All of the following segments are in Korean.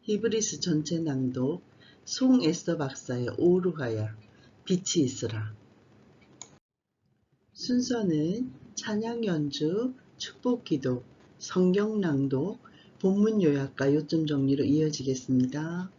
히브리스 전체 낭독 송에스더 박사의 오르가야 빛이 있으라. 순서는 찬양 연주, 축복기도, 성경 낭독, 본문 요약과 요점 정리로 이어지겠습니다.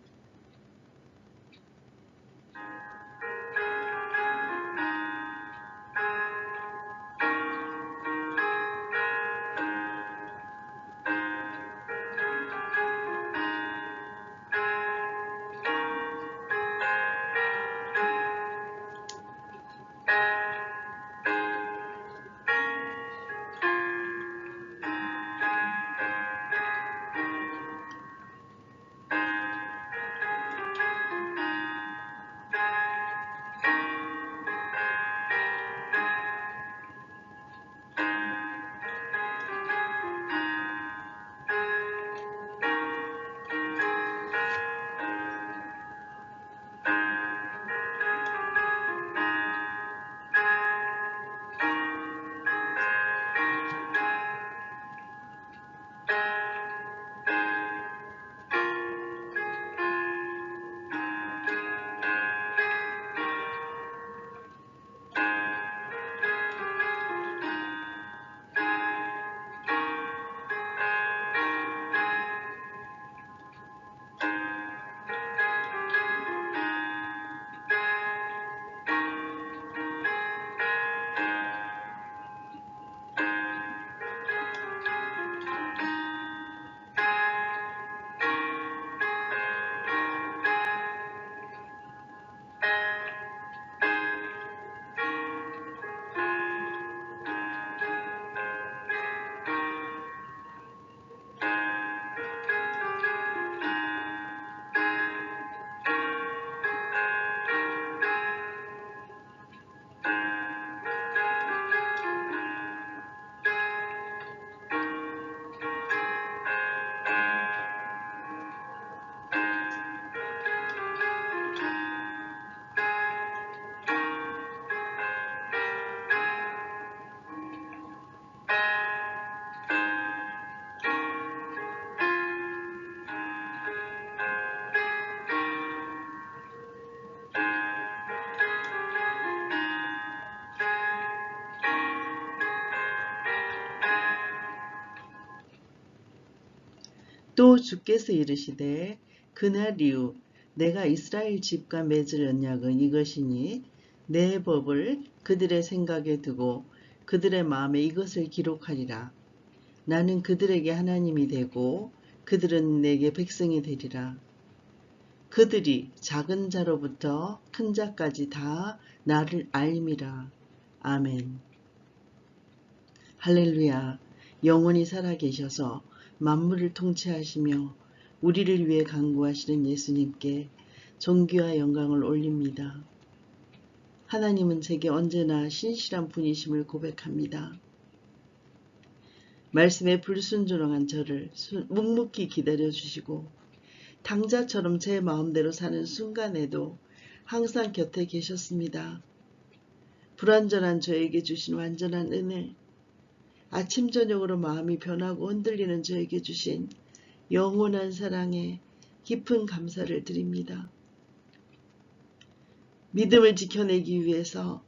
또 주께서 이르시되 그날 이후 내가 이스라엘 집과 맺을 언약은 이것이니 내 법을 그들의 생각에 두고 그들의 마음에 이것을 기록하리라. 나는 그들에게 하나님이 되고 그들은 내게 백성이 되리라. 그들이 작은 자로부터 큰 자까지 다 나를 알미라. 아멘. 할렐루야. 영원히 살아계셔서 만물을 통치하시며 우리를 위해 간구하시는 예수님께 존귀와 영광을 올립니다. 하나님은 제게 언제나 신실한 분이심을 고백합니다. 말씀에 불순종한 저를 묵묵히 기다려주시고 당자처럼 제 마음대로 사는 순간에도 항상 곁에 계셨습니다. 불완전한 저에게 주신 완전한 은혜, 아침 저녁으로 마음이 변하고 흔들리는 저에게 주신 영원한 사랑에 깊은 감사를 드립니다. 믿음을 지켜내기 위해서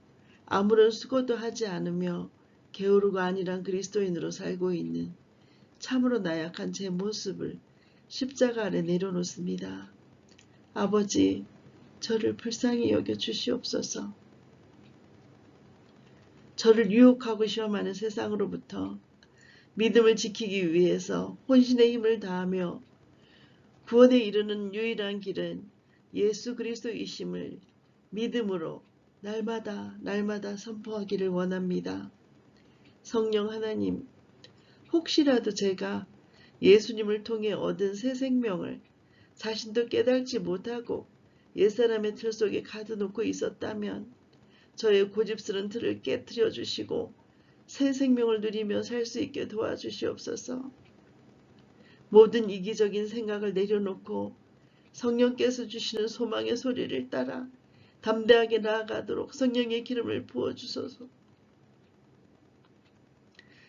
아무런 수고도 하지 않으며 게으르고 안일한 그리스도인으로 살고 있는 참으로 나약한 제 모습을 십자가 아래 내려놓습니다. 아버지, 저를 불쌍히 여겨 주시옵소서. 저를 유혹하고 시험하는 세상으로부터 믿음을 지키기 위해서 혼신의 힘을 다하며 구원에 이르는 유일한 길은 예수 그리스도이심을 믿음으로 날마다 선포하기를 원합니다. 성령 하나님, 혹시라도 제가 예수님을 통해 얻은 새 생명을 자신도 깨달지 못하고 옛사람의 틀 속에 가둬놓고 있었다면 저의 고집스런 틀을 깨트려 주시고 새 생명을 누리며 살 수 있게 도와주시옵소서. 모든 이기적인 생각을 내려놓고 성령께서 주시는 소망의 소리를 따라 담대하게 나아가도록 성령의 기름을 부어주소서.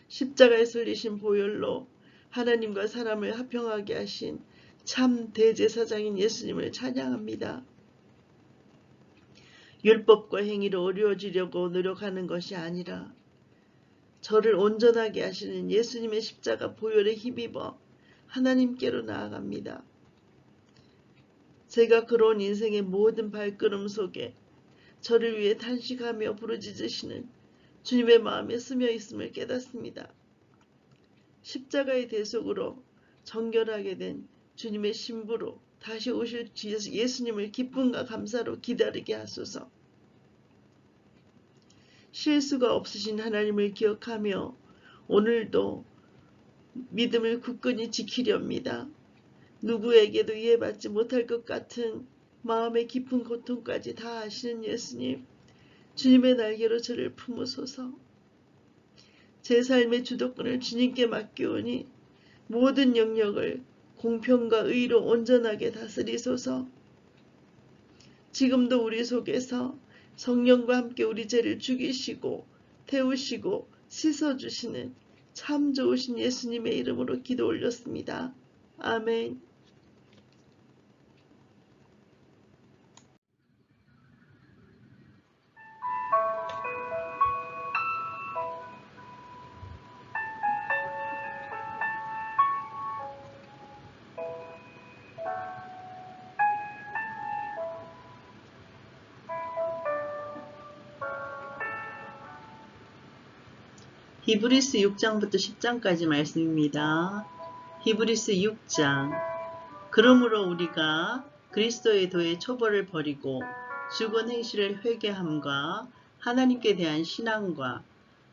십자가에 설리신 보혈로 하나님과 사람을 화평하게 하신 참 대제사장인 예수님을 찬양합니다. 율법과 행위로 어려워지려고 노력하는 것이 아니라 저를 온전하게 하시는 예수님의 십자가 보혈에 힘입어 하나님께로 나아갑니다. 제가 걸어온 인생의 모든 발걸음 속에 저를 위해 탄식하며 부르짖으시는 주님의 마음에 스며 있음을 깨닫습니다. 십자가의 대속으로 정결하게 된 주님의 신부로 다시 오실 예수님을 기쁨과 감사로 기다리게 하소서. 실수가 없으신 하나님을 기억하며 오늘도 믿음을 굳건히 지키렵니다. 누구에게도 이해받지 못할 것 같은 마음의 깊은 고통까지 다 아시는 예수님, 주님의 날개로 저를 품으소서. 제 삶의 주도권을 주님께 맡기오니 모든 영역을 공평과 의로 온전하게 다스리소서. 지금도 우리 속에서 성령과 함께 우리 죄를 죽이시고 태우시고 씻어주시는 참 좋으신 예수님의 이름으로 기도 올렸습니다. 아멘. 히브리스 6장부터 10장까지 말씀입니다. 히브리스 6장. 그러므로 우리가 그리스도의 도의 초벌을 버리고 죽은 행실을 회개함과 하나님께 대한 신앙과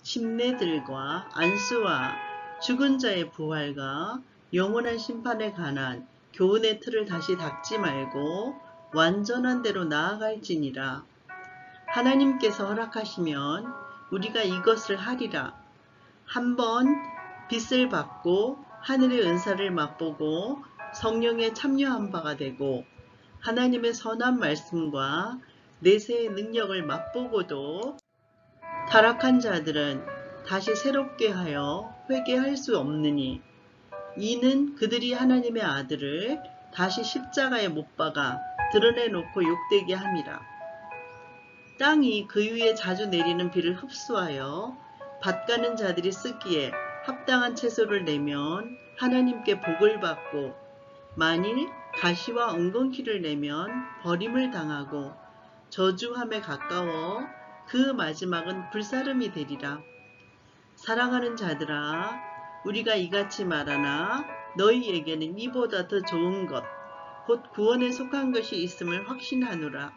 침례들과 안수와 죽은 자의 부활과 영원한 심판에 관한 교훈의 틀을 다시 닦지 말고 완전한 대로 나아갈지니라. 하나님께서 허락하시면 우리가 이것을 하리라. 한번 빛을 받고 하늘의 은사를 맛보고 성령에 참여한 바가 되고 하나님의 선한 말씀과 내세의 능력을 맛보고도 타락한 자들은 다시 새롭게 하여 회개할 수 없느니 이는 그들이 하나님의 아들을 다시 십자가에 못 박아 드러내놓고 욕되게 함이라. 땅이 그 위에 자주 내리는 비를 흡수하여 밭가는 자들이 쓰기에 합당한 채소를 내면 하나님께 복을 받고 만일 가시와 엉겅퀴를 내면 버림을 당하고 저주함에 가까워 그 마지막은 불사름이 되리라. 사랑하는 자들아, 우리가 이같이 말하나 너희에게는 이보다 더 좋은 것, 곧 구원에 속한 것이 있음을 확신하노라.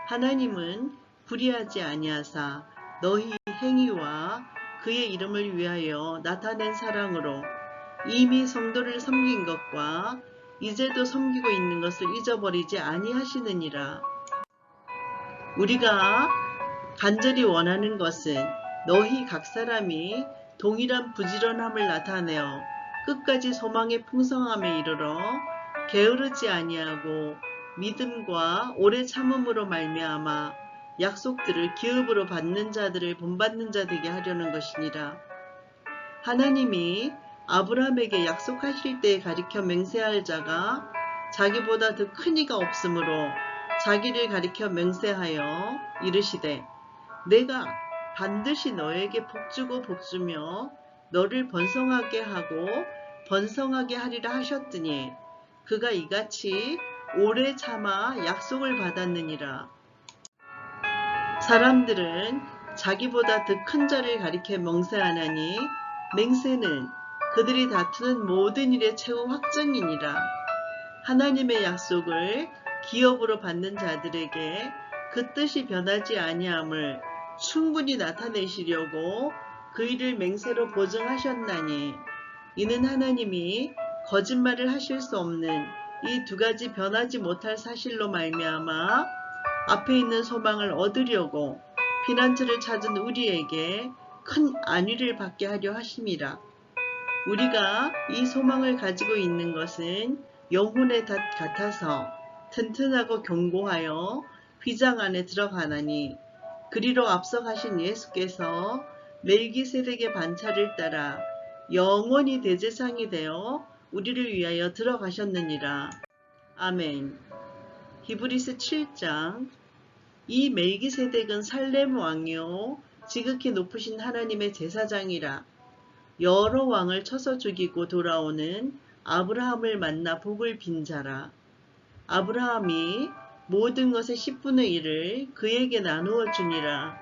하나님은 불의하지 아니하사 너희 행위와 그의 이름을 위하여 나타낸 사랑으로 이미 성도를 섬긴 것과 이제도 섬기고 있는 것을 잊어버리지 아니하시느니라. 우리가 간절히 원하는 것은 너희 각 사람이 동일한 부지런함을 나타내어 끝까지 소망의 풍성함에 이르러 게으르지 아니하고 믿음과 오래 참음으로 말미암아 약속들을 기업으로 받는 자들을 본받는 자 되게 하려는 것이니라. 하나님이 아브라함에게 약속하실 때에 가리켜 맹세할 자가 자기보다 더 큰 이가 없으므로 자기를 가리켜 맹세하여 이르시되 내가 반드시 너에게 복주고 복주며 너를 번성하게 하고 번성하게 하리라 하셨더니 그가 이같이 오래 참아 약속을 받았느니라. 사람들은 자기보다 더 큰 자를 가리켜 맹세하나니 맹세는 그들이 다투는 모든 일의 최후 확정이니라. 하나님의 약속을 기업으로 받는 자들에게 그 뜻이 변하지 아니함을 충분히 나타내시려고 그 일을 맹세로 보증하셨나니 이는 하나님이 거짓말을 하실 수 없는 이 두 가지 변하지 못할 사실로 말미암아 앞에 있는 소망을 얻으려고 피난처를 찾은 우리에게 큰 안위를 받게 하려 하심이라. 우리가 이 소망을 가지고 있는 것은 영혼의 닷 같아서 튼튼하고 견고하여 휘장 안에 들어가나니 그리로 앞서 가신 예수께서 멜기세덱의 반차를 따라 영원히 대제사장이 되어 우리를 위하여 들어가셨느니라. 아멘. 히브리서 7장. 이 멜기세덱은 살렘 왕이요 지극히 높으신 하나님의 제사장이라. 여러 왕을 쳐서 죽이고 돌아오는 아브라함을 만나 복을 빈 자라. 아브라함이 모든 것의 10분의 1을 그에게 나누어 주니라.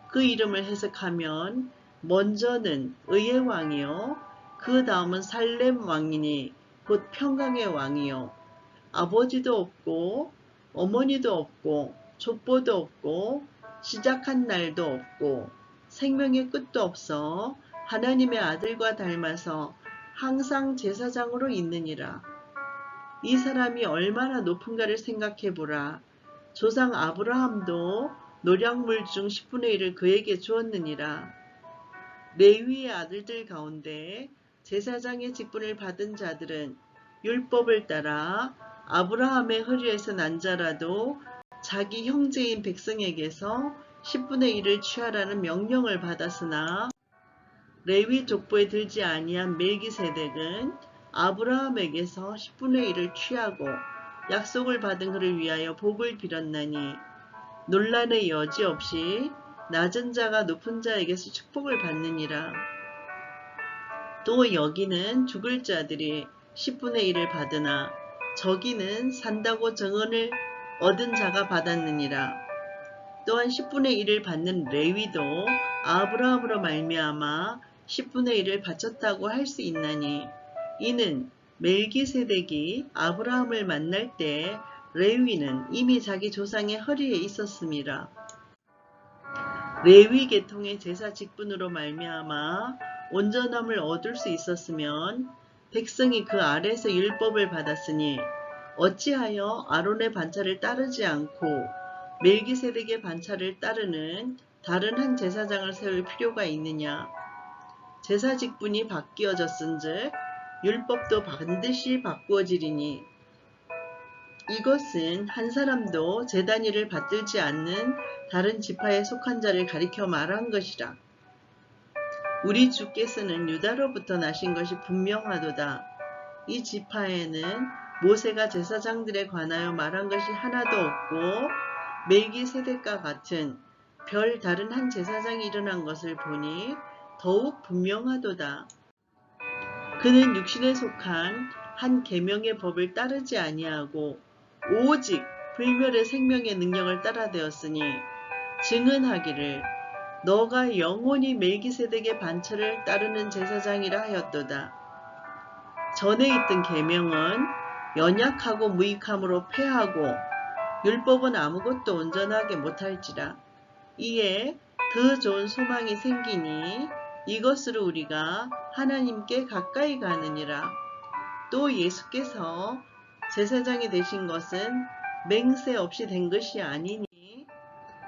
그 이름을 해석하면 먼저는 의의 왕이요 그 다음은 살렘 왕이니 곧 평강의 왕이요 아버지도 없고 어머니도 없고 족보도 없고 시작한 날도 없고 생명의 끝도 없어 하나님의 아들과 닮아서 항상 제사장으로 있느니라. 이 사람이 얼마나 높은가를 생각해 보라. 조상 아브라함도 노략물 중 10분의 1을 그에게 주었느니라. 레위의 아들들 가운데 제사장의 직분을 받은 자들은 율법을 따라 아브라함의 허리에서 난 자라도 자기 형제인 백성에게서 10분의 1을 취하라는 명령을 받았으나 레위 족보에 들지 아니한 멜기세덱은 아브라함에게서 10분의 1을 취하고 약속을 받은 그를 위하여 복을 빌었나니 논란의 여지 없이 낮은 자가 높은 자에게서 축복을 받느니라. 또 여기는 죽을 자들이 10분의 1을 받으나 저기는 산다고 정언을 얻은 자가 받았느니라. 또한 10분의 1을 받는 레위도 아브라함으로 말미암아 10분의 1을 바쳤다고 할 수 있나니 이는 멜기세덱이 아브라함을 만날 때 레위는 이미 자기 조상의 허리에 있었음이라. 레위 계통의 제사 직분으로 말미암아 온전함을 얻을 수 있었으면 백성이 그 아래에서 율법을 받았으니 어찌하여 아론의 반차를 따르지 않고 멜기세덱의 반차를 따르는 다른 한 제사장을 세울 필요가 있느냐. 제사 직분이 바뀌어졌은즉 율법도 반드시 바꾸어지리니 이것은 한 사람도 제단위를 받들지 않는 다른 지파에 속한 자를 가리켜 말한 것이라. 우리 주께서는 유다로부터 나신 것이 분명하도다. 이 지파에는 모세가 제사장들에 관하여 말한 것이 하나도 없고 멜기세덱과 같은 별 다른 한 제사장이 일어난 것을 보니 더욱 분명하도다. 그는 육신에 속한 한 계명의 법을 따르지 아니하고 오직 불멸의 생명의 능력을 따라되었으니 증언하기를 너가 영원히 멜기세덱의 반차를 따르는 제사장이라 하였도다. 전에 있던 계명은 연약하고 무익함으로 패하고 율법은 아무것도 온전하게 못할지라. 이에 더 좋은 소망이 생기니 이것으로 우리가 하나님께 가까이 가느니라. 또 예수께서 제사장이 되신 것은 맹세 없이 된 것이 아니니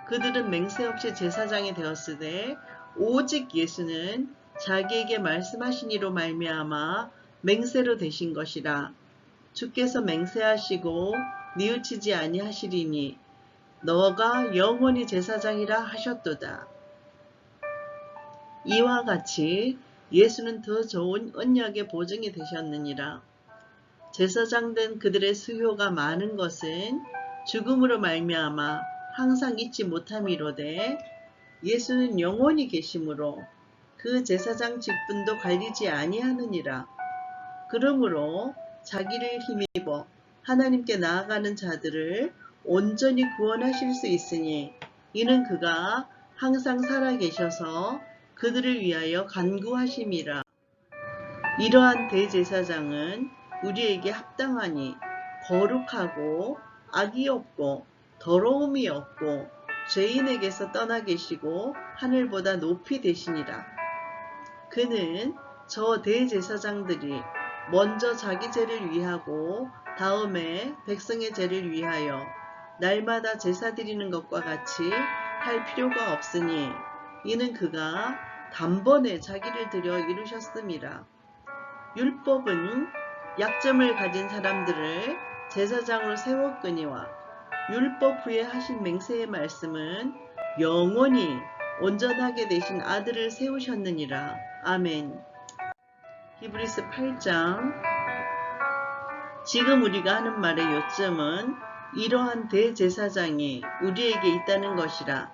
그들은 맹세 없이 제사장이 되었으되 오직 예수는 자기에게 말씀하신 이로 말미암아 맹세로 되신 것이라. 주께서 맹세하시고 뉘우치지 아니하시리니 너가 영원히 제사장이라 하셨도다. 이와 같이 예수는 더 좋은 언약의 보증이 되셨느니라. 제사장된 그들의 수요가 많은 것은 죽음으로 말미암아 항상 잊지 못함이로되 예수는 영원히 계심으로 그 제사장 직분도 갈리지 아니하느니라. 그러므로 자기를 힘입어 하나님께 나아가는 자들을 온전히 구원하실 수 있으니 이는 그가 항상 살아계셔서 그들을 위하여 간구하심이라. 이러한 대제사장은 우리에게 합당하니 거룩하고 악이 없고 더러움이 없고 죄인에게서 떠나 계시고 하늘보다 높이 되시니라. 그는 저 대제사장들이 먼저 자기 죄를 위하고 다음에 백성의 죄를 위하여 날마다 제사 드리는 것과 같이 할 필요가 없으니 이는 그가 단번에 자기를 들여 이루셨음이라. 율법은 약점을 가진 사람들을 제사장으로 세웠거니와 율법 후에 하신 맹세의 말씀은 영원히 온전하게 되신 아들을 세우셨느니라. 아멘. 히브리서 8장. 지금 우리가 하는 말의 요점은 이러한 대제사장이 우리에게 있다는 것이라.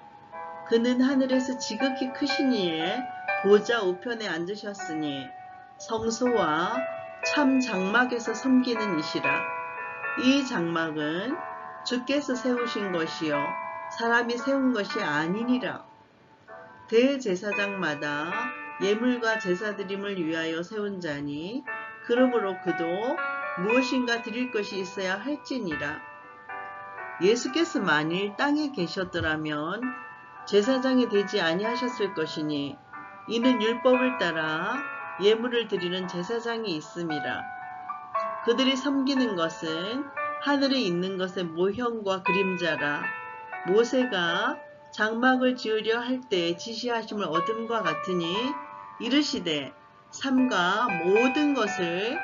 그는 하늘에서 지극히 크신 이의 보좌 우편에 앉으셨으니 성소와 참 장막에서 섬기는 이시라. 이 장막은 주께서 세우신 것이요 사람이 세운 것이 아니니라. 대제사장마다 예물과 제사드림을 위하여 세운 자니 그러므로 그도 무엇인가 드릴 것이 있어야 할지니라. 예수께서 만일 땅에 계셨더라면 제사장이 되지 아니하셨을 것이니 이는 율법을 따라 예물을 드리는 제사장이 있음이라. 그들이 섬기는 것은 하늘에 있는 것의 모형과 그림자라. 모세가 장막을 지으려 할 때 지시하심을 얻음과 같으니 이르시되 삼가 모든 것을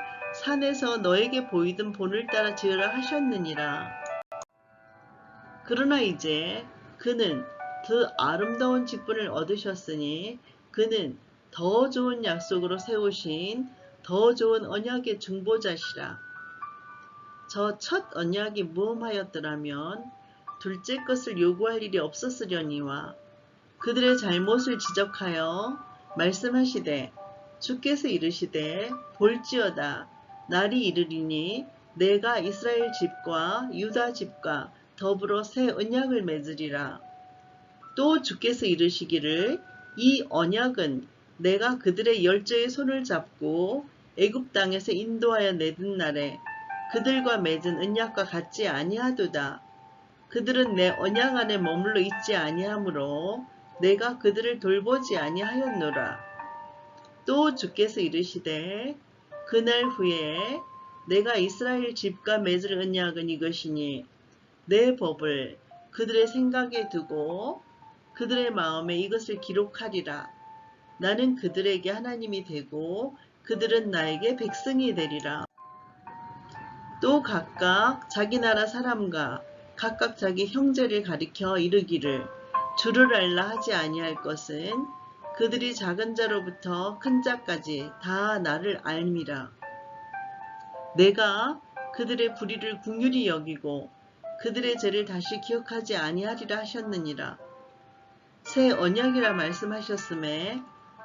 산에서 너에게 보이던 본을 따라 지으라 하셨느니라. 그러나 이제 그는 더 아름다운 직분을 얻으셨으니 그는 더 좋은 약속으로 세우신 더 좋은 언약의 중보자시라. 저 첫 언약이 무엄하였더라면 둘째 것을 요구할 일이 없었으려니와 그들의 잘못을 지적하여 말씀하시되 주께서 이르시되 볼지어다 날이 이르리니 내가 이스라엘 집과 유다 집과 더불어 새 언약을 맺으리라. 또 주께서 이르시기를 이 언약은 내가 그들의 열조의 손을 잡고 애굽 땅에서 인도하여 내든 날에 그들과 맺은 언약과 같지 아니하도다. 그들은 내 언약 안에 머물러 있지 아니하므로 내가 그들을 돌보지 아니하였노라. 또 주께서 이르시되 그날 후에 내가 이스라엘 집과 맺을 언약은 이것이니 내 법을 그들의 생각에 두고 그들의 마음에 이것을 기록하리라. 나는 그들에게 하나님이 되고 그들은 나에게 백성이 되리라. 또 각각 자기 나라 사람과 각각 자기 형제를 가리켜 이르기를 주를 알라 하지 아니할 것은 그들이 작은 자로부터 큰 자까지 다 나를 알미라. 내가 그들의 불의를 긍휼히 여기고 그들의 죄를 다시 기억하지 아니하리라 하셨느니라. 새 언약이라 말씀하셨음에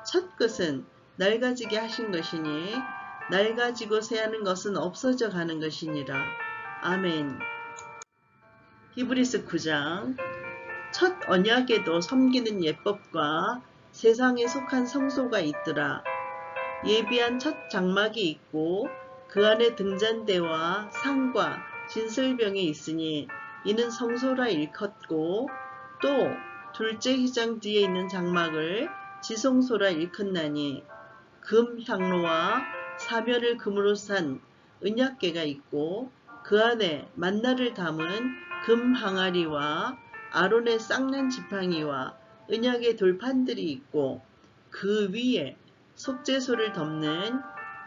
첫 것은 낡아지게 하신 것이니 낡아지고 새하는 것은 없어져 가는 것이니라. 아멘. 히브리서 9장. 첫 언약에도 섬기는 예법과 세상에 속한 성소가 있더라. 예비한 첫 장막이 있고 그 안에 등잔대와 상과 진설병이 있으니 이는 성소라 일컫고 또 둘째 휘장 뒤에 있는 장막을 지성소라 일컫나니 금 향로와 사면을 금으로 산 은약궤가 있고 그 안에 만나를 담은 금 항아리와 아론의 쌍난 지팡이와 은약의 돌판들이 있고 그 위에 속죄소를 덮는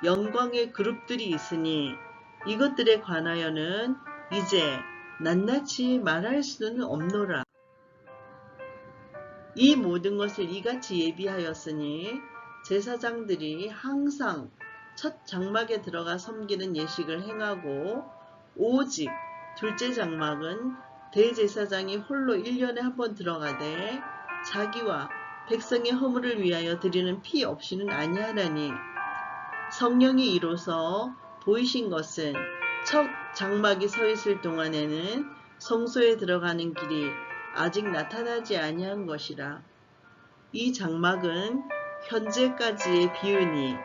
영광의 그룹들이 있으니 이것들에 관하여는 이제 낱낱이 말할 수는 없노라. 이 모든 것을 이같이 예비하였으니 제사장들이 항상 첫 장막에 들어가 섬기는 예식을 행하고 오직 둘째 장막은 대제사장이 홀로 1년에 한 번 들어가되 자기와 백성의 허물을 위하여 드리는 피 없이는 아니하나니 성령이 이로써 보이신 것은 첫 장막이 서 있을 동안에는 성소에 들어가는 길이 아직 나타나지 아니한 것이라. 이 장막은 현재까지의 비유니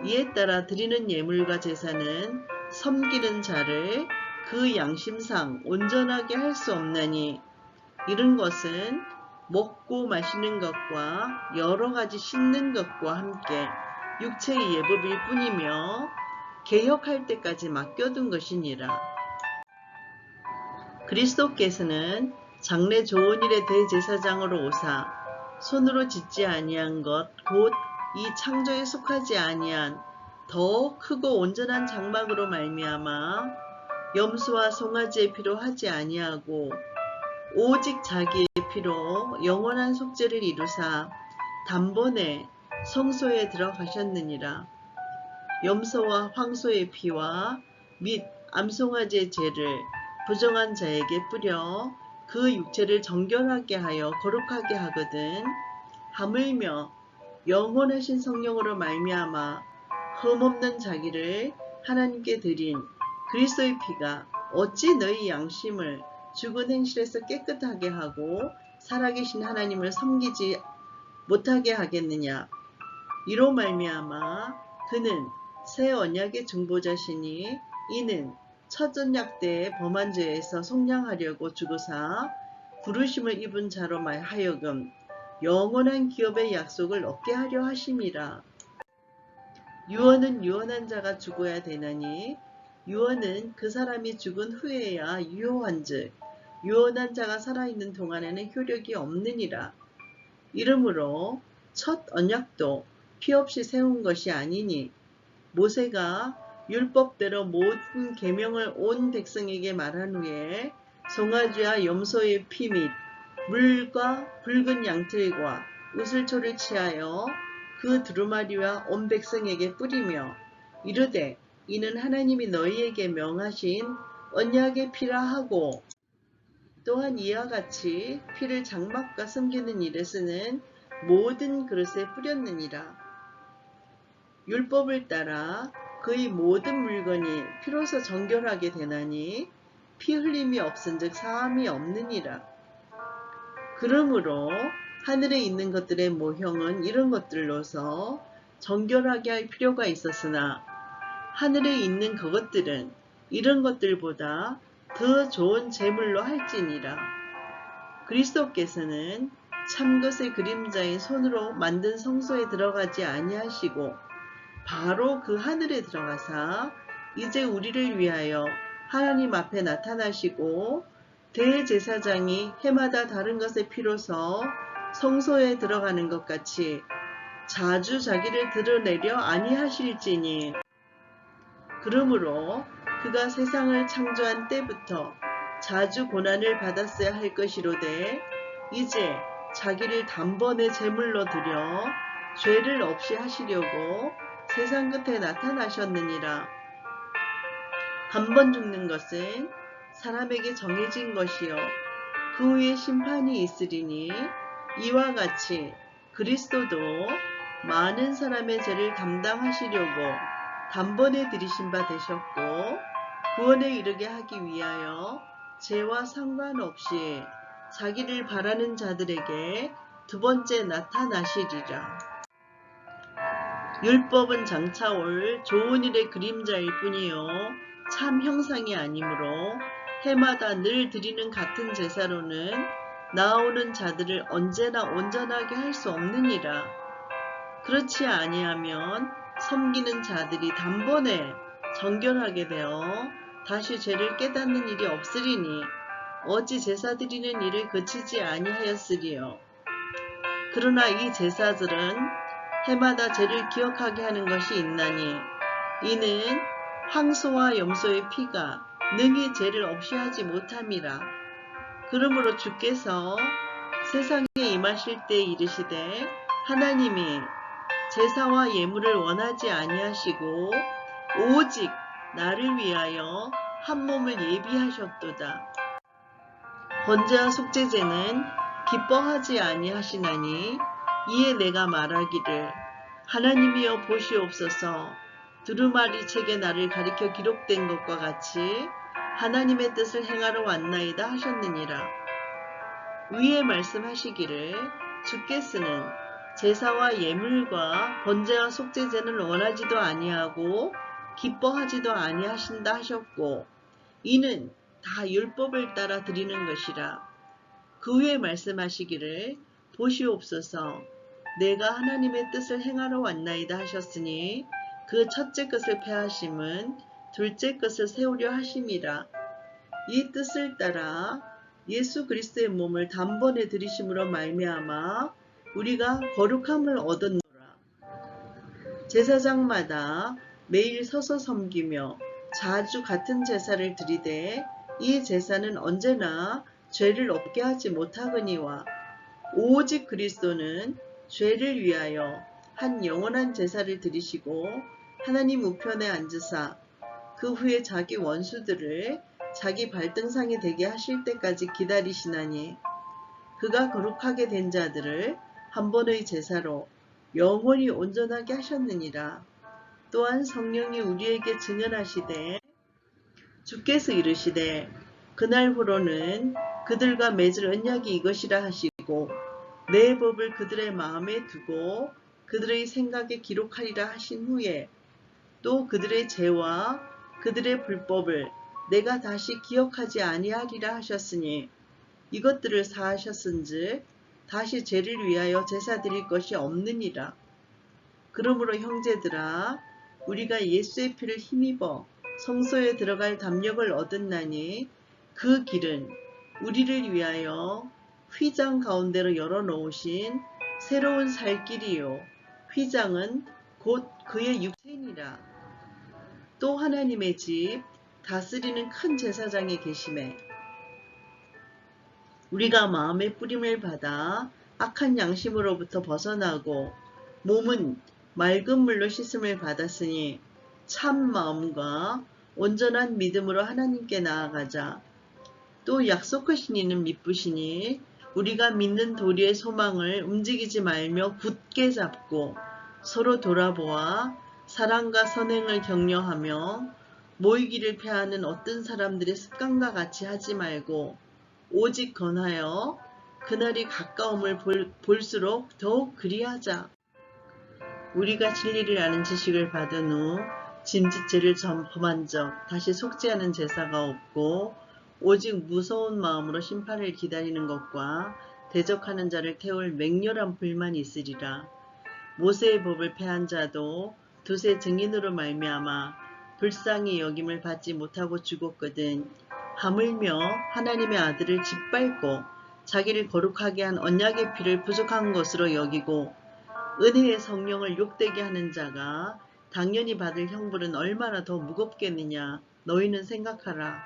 이에 따라 드리는 예물과 제사는 섬기는 자를 그 양심상 온전하게 할 수 없나니 이런 것은 먹고 마시는 것과 여러 가지 씻는 것과 함께 육체의 예법일 뿐이며 개혁할 때까지 맡겨둔 것이니라. 그리스도께서는 장래 좋은 일의 대제사장으로 오사 손으로 짓지 아니한 것 곧 이 창조에 속하지 아니한 더 크고 온전한 장막으로 말미암아 염소와 송아지의 피로 하지 아니하고 오직 자기의 피로 영원한 속죄를 이루사 단번에 성소에 들어가셨느니라. 염소와 황소의 피와 및 암송아지의 죄를 부정한 자에게 뿌려 그 육체를 정결하게 하여 거룩하게 하거든. 하물며 영원하신 성령으로 말미암아 흠없는 자기를 하나님께 드린 그리스도의 피가 어찌 너희 양심을 죽은 행실에서 깨끗하게 하고 살아계신 하나님을 섬기지 못하게 하겠느냐. 이로 말미암아 그는 새 언약의 중보자시니 이는 첫 언약 때의 범한 죄에서 속량하려고 죽으사 부르심을 입은 자로 하여금 영원한 기업의 약속을 얻게 하려 하심이라. 유언은 유언한 자가 죽어야 되나니 유언은 그 사람이 죽은 후에야 유효한즉 유언한 자가 살아있는 동안에는 효력이 없느니라. 이러므로 첫 언약도 피 없이 세운 것이 아니니 모세가 율법대로 모든 계명을 온 백성에게 말한 후에 송아지와 염소의 피 및 물과 붉은 양털과 우슬초를 취하여 그 두루마리와 온 백성에게 뿌리며 이르되 이는 하나님이 너희에게 명하신 언약의 피라 하고 또한 이와 같이 피를 장막과 섬기는 일에 쓰는 모든 그릇에 뿌렸느니라. 율법을 따라 그의 모든 물건이 피로서 정결하게 되나니 피 흘림이 없은즉 사함이 없느니라. 그러므로 하늘에 있는 것들의 모형은 이런 것들로서 정결하게 할 필요가 있었으나 하늘에 있는 그것들은 이런 것들보다 더 좋은 제물로 할지니라. 그리스도께서는 참것의 그림자인 손으로 만든 성소에 들어가지 아니하시고 바로 그 하늘에 들어가사 이제 우리를 위하여 하나님 앞에 나타나시고 대제사장이 해마다 다른 것의 피로서 성소에 들어가는 것 같이 자주 자기를 드러내려 아니하실지니 그러므로 그가 세상을 창조한 때부터 자주 고난을 받았어야 할 것이로되 이제 자기를 단번에 제물로 드려 죄를 없이 하시려고 세상 끝에 나타나셨느니라. 한 번 죽는 것은 사람에게 정해진 것이요 그 후에 심판이 있으리니 이와 같이 그리스도도 많은 사람의 죄를 감당하시려고 단번에 들이신 바 되셨고 구원에 이르게 하기 위하여 죄와 상관없이 자기를 바라는 자들에게 두 번째 나타나시리라. 율법은 장차 올 좋은 일의 그림자일 뿐이요 참 형상이 아니므로 해마다 늘 드리는 같은 제사로는 나아오는 자들을 언제나 온전하게 할 수 없느니라. 그렇지 아니하면 섬기는 자들이 단번에 정결하게 되어 다시 죄를 깨닫는 일이 없으리니 어찌 제사 드리는 일을 그치지 아니하였으리요. 그러나 이 제사들은 해마다 죄를 기억하게 하는 것이 있나니 이는 황소와 염소의 피가 능히 죄를 없이 하지 못함이라. 그러므로 주께서 세상에 임하실 때 이르시되 하나님이 제사와 예물을 원하지 아니하시고 오직 나를 위하여 한 몸을 예비하셨도다. 번제와 속죄제는 기뻐하지 아니하시나니 이에 내가 말하기를 하나님이여 보시옵소서 두루마리 책에 나를 가리켜 기록된 것과 같이 하나님의 뜻을 행하러 왔나이다 하셨느니라. 위에 말씀하시기를 주께서는 제사와 예물과 번제와 속죄제는 원하지도 아니하고 기뻐하지도 아니하신다 하셨고 이는 다 율법을 따라 드리는 것이라. 그 후에 말씀하시기를 보시옵소서 내가 하나님의 뜻을 행하러 왔나이다 하셨으니 그 첫째 것을 폐하심은 둘째 것을 세우려 하심이라. 이 뜻을 따라 예수 그리스도의 몸을 단번에 들이심으로 말미암아 우리가 거룩함을 얻었노라. 제사장마다 매일 서서 섬기며 자주 같은 제사를 드리되 이 제사는 언제나 죄를 없게 하지 못하거니와 오직 그리스도는 죄를 위하여 한 영원한 제사를 드리시고 하나님 우편에 앉으사 그 후에 자기 원수들을 자기 발등상이 되게 하실 때까지 기다리시나니 그가 거룩하게 된 자들을 한 번의 제사로 영원히 온전하게 하셨느니라. 또한 성령이 우리에게 증언하시되 주께서 이르시되 그날후로는 그들과 맺을 언약이 이것이라 하시고 내 법을 그들의 마음에 두고 그들의 생각에 기록하리라 하신 후에 또 그들의 죄와 그들의 불법을 내가 다시 기억하지 아니하리라 하셨으니 이것들을 사하셨은즉 다시 죄를 위하여 제사 드릴 것이 없느니라. 그러므로 형제들아 우리가 예수의 피를 힘입어 성소에 들어갈 담력을 얻었나니 그 길은 우리를 위하여 휘장 가운데로 열어놓으신 새로운 살 길이요 휘장은 곧 그의 육체니라. 또 하나님의 집 다스리는 큰 제사장이 계심에 우리가 마음의 뿌림을 받아 악한 양심으로부터 벗어나고 몸은 맑은 물로 씻음을 받았으니 참 마음과 온전한 믿음으로 하나님께 나아가자. 또 약속하신 이는 미쁘시니 우리가 믿는 도리의 소망을 움직이지 말며 굳게 잡고 서로 돌아보아 사랑과 선행을 격려하며 모이기를 패하는 어떤 사람들의 습관과 같이 하지 말고 오직 건하여 그날이 가까움을 볼수록 더욱 그리하자. 우리가 진리를 아는 지식을 받은 후 짐짓죄를 범한 적 다시 속죄하는 제사가 없고 오직 무서운 마음으로 심판을 기다리는 것과 대적하는 자를 태울 맹렬한 불만이 있으리라. 모세의 법을 패한 자도 두세 증인으로 말미암아 불쌍히 여김을 받지 못하고 죽었거든. 하물며 하나님의 아들을 짓밟고 자기를 거룩하게 한 언약의 피를 부족한 것으로 여기고 은혜의 성령을 욕되게 하는 자가 당연히 받을 형벌은 얼마나 더 무겁겠느냐. 너희는 생각하라.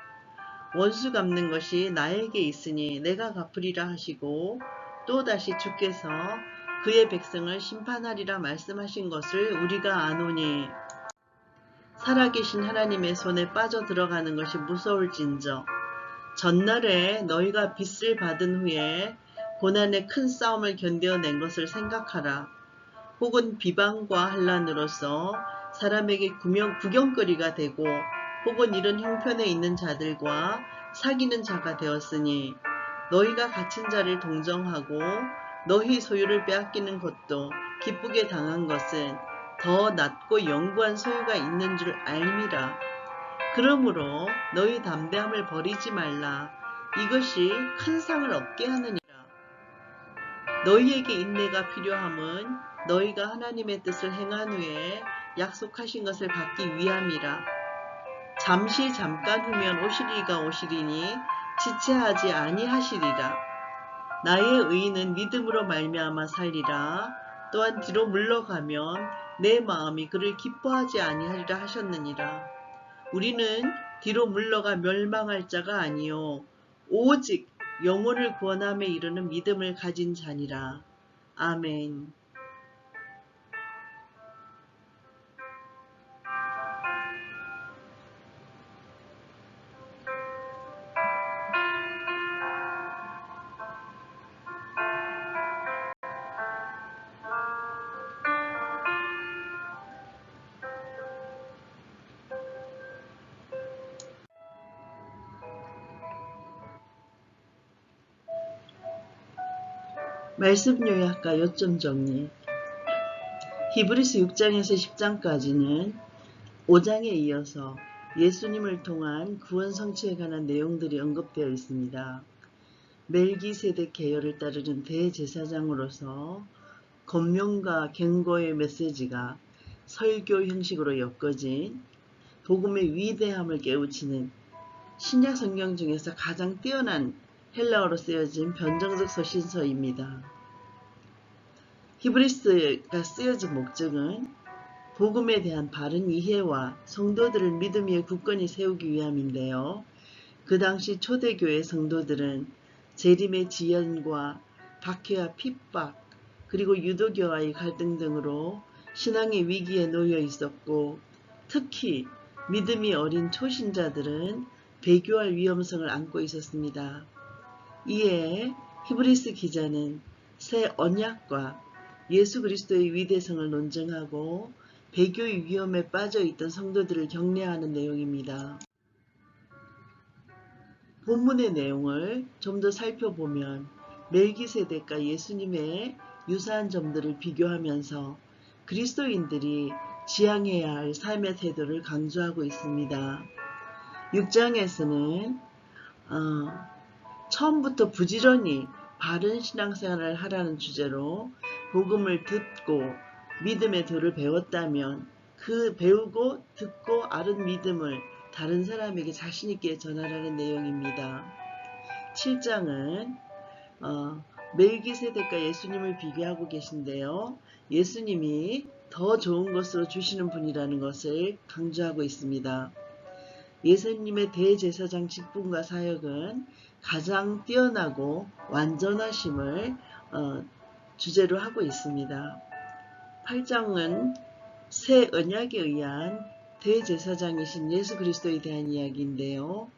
원수 갚는 것이 나에게 있으니 내가 갚으리라 하시고 또다시 주께서 그의 백성을 심판하리라 말씀하신 것을 우리가 아노니 살아계신 하나님의 손에 빠져 들어가는 것이 무서울진저 전날에 너희가 빚을 받은 후에 고난의 큰 싸움을 견뎌낸 것을 생각하라. 혹은 비방과 환난으로서 사람에게 구경거리가 되고 혹은 이런 형편에 있는 자들과 사귀는 자가 되었으니 너희가 갇힌 자를 동정하고 너희 소유를 빼앗기는 것도 기쁘게 당한 것은 더 낫고 영구한 소유가 있는 줄 알미라. 그러므로 너희 담대함을 버리지 말라. 이것이 큰 상을 얻게 하느니라. 너희에게 인내가 필요함은 너희가 하나님의 뜻을 행한 후에 약속하신 것을 받기 위함이라. 잠시 잠깐 후면 오시리가 오시리니 지체하지 아니하시리라. 나의 의인은 믿음으로 말미암아 살리라. 또한 뒤로 물러가면 내 마음이 그를 기뻐하지 아니하리라 하셨느니라. 우리는 뒤로 물러가 멸망할 자가 아니요 오직 영혼을 구원함에 이르는 믿음을 가진 자니라. 아멘. 말씀 요약과 요점 정리. 히브리서 6장에서 10장까지는 5장에 이어서 예수님을 통한 구원 성취에 관한 내용들이 언급되어 있습니다. 멜기세덱 계열을 따르는 대제사장으로서 권면과 경고의 메시지가 설교 형식으로 엮어진 복음의 위대함을 깨우치는 신약 성경 중에서 가장 뛰어난 헬라어로 쓰여진 변정적 서신서입니다. 히브리서가 쓰여진 목적은 복음에 대한 바른 이해와 성도들을 믿음 위에 굳건히 세우기 위함인데요. 그 당시 초대교회 성도들은 재림의 지연과 박해와 핍박, 그리고 유도교와의 갈등 등으로 신앙의 위기에 놓여 있었고 특히 믿음이 어린 초신자들은 배교할 위험성을 안고 있었습니다. 이에 히브리스 기자는 새 언약과 예수 그리스도의 위대성을 논증하고 배교의 위험에 빠져 있던 성도들을 격려하는 내용입니다. 본문의 내용을 좀 더 살펴보면 멜기세덱과 예수님의 유사한 점들을 비교하면서 그리스도인들이 지향해야 할 삶의 태도를 강조하고 있습니다. 6장에서는 처음부터 부지런히 바른 신앙생활을 하라는 주제로 복음을 듣고 믿음의 도를 배웠다면 그 배우고 듣고 앓은 믿음을 다른 사람에게 자신있게 전하라는 내용입니다. 7장은 멜기세덱과 예수님을 비교하고 계신데요. 예수님이 더 좋은 것으로 주시는 분이라는 것을 강조하고 있습니다. 예수님의 대제사장 직분과 사역은 가장 뛰어나고 완전하심을 주제로 하고 있습니다. 8장은 새 언약에 의한 대제사장이신 예수 그리스도에 대한 이야기인데요.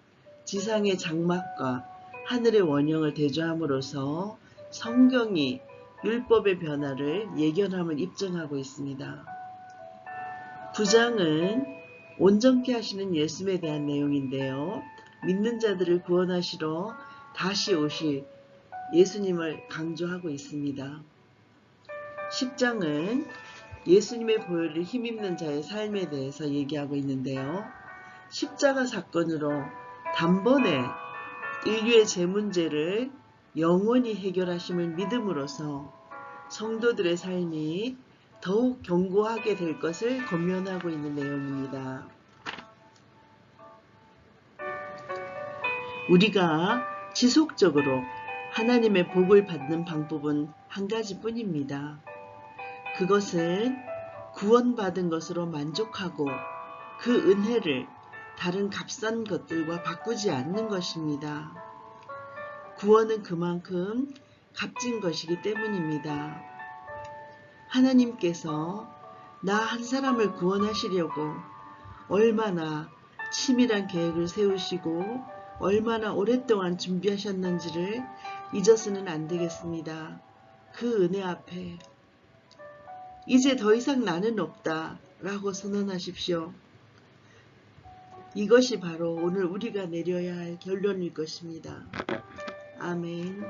지상의 장막과 하늘의 원형을 대조함으로써 성경이 율법의 변화를 예견함을 입증하고 있습니다. 9장은 온전케 하시는 예수에 대한 내용인데요. 믿는 자들을 구원하시러 다시 오실 예수님을 강조하고 있습니다. 10장은 예수님의 보혈을 힘입는 자의 삶에 대해서 얘기하고 있는데요. 십자가 사건으로 단번에 인류의 죄 문제를 영원히 해결하심을 믿음으로써 성도들의 삶이 더욱 견고하게 될 것을 권면하고 있는 내용입니다. 우리가 지속적으로 하나님의 복을 받는 방법은 한 가지뿐입니다. 그것은 구원받은 것으로 만족하고 그 은혜를 다른 값싼 것들과 바꾸지 않는 것입니다. 구원은 그만큼 값진 것이기 때문입니다. 하나님께서 나 한 사람을 구원하시려고 얼마나 치밀한 계획을 세우시고 얼마나 오랫동안 준비하셨는지를 잊어서는 안 되겠습니다. 그 은혜 앞에 이제 더 이상 나는 없다 라고 선언하십시오. 이것이 바로 오늘 우리가 내려야 할 결론일 것입니다. 아멘.